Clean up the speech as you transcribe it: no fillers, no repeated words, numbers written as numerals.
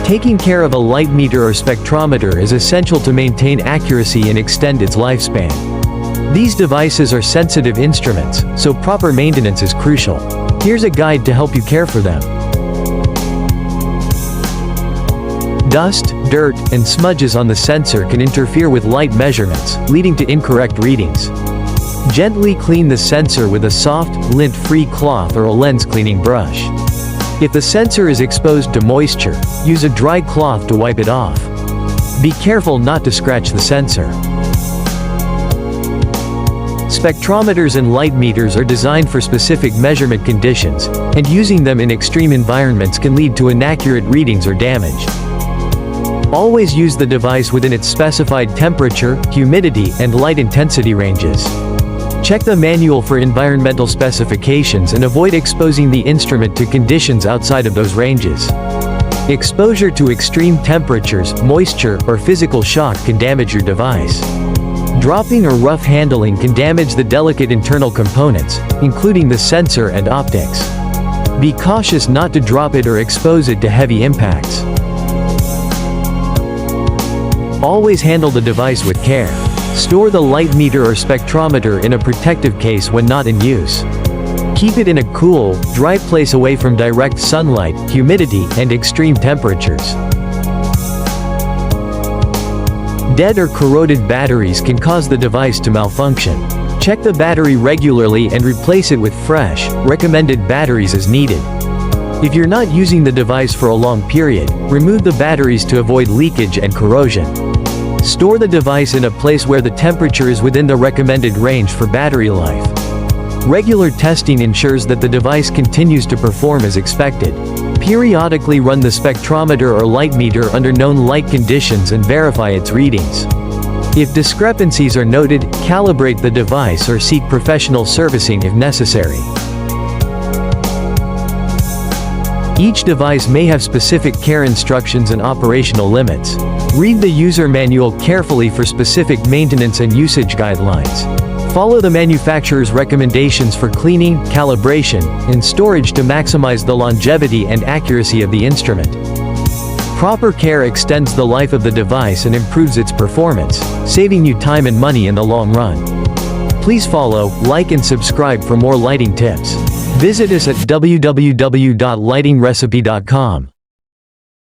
Taking care of a light meter or spectrometer is essential to maintain accuracy and extend its lifespan. These devices are sensitive instruments, so proper maintenance is crucial. Here's a guide to help you care for them. Dust, dirt, and smudges on the sensor can interfere with light measurements, leading to incorrect readings. Gently clean the sensor with a soft, lint-free cloth or a lens cleaning brush. If the sensor is exposed to moisture, use a dry cloth to wipe it off. Be careful not to scratch the sensor. Spectrometers and light meters are designed for specific measurement conditions, and using them in extreme environments can lead to inaccurate readings or damage. Always use the device within its specified temperature, humidity, and light intensity ranges. Check the manual for environmental specifications and avoid exposing the instrument to conditions outside of those ranges. Exposure to extreme temperatures, moisture, or physical shock can damage your device. Dropping or rough handling can damage the delicate internal components, including the sensor and optics. Be cautious not to drop it or expose it to heavy impacts. Always handle the device with care. Store the light meter or spectrometer in a protective case when not in use. Keep it in a cool, dry place away from direct sunlight, humidity, and extreme temperatures. Dead or corroded batteries can cause the device to malfunction. Check the battery regularly and replace it with fresh, recommended batteries as needed. If you're not using the device for a long period, remove the batteries to avoid leakage and corrosion. Store the device in a place where the temperature is within the recommended range for battery life. Regular testing ensures that the device continues to perform as expected. Periodically run the spectrometer or light meter under known light conditions and verify its readings. If discrepancies are noted, calibrate the device or seek professional servicing if necessary. Each device may have specific care instructions and operational limits. Read the user manual carefully for specific maintenance and usage guidelines. Follow the manufacturer's recommendations for cleaning, calibration, and storage to maximize the longevity and accuracy of the instrument. Proper care extends the life of the device and improves its performance, saving you time and money in the long run. Please follow, like, and subscribe for more lighting tips. Visit us at www.lightingrecipe.com.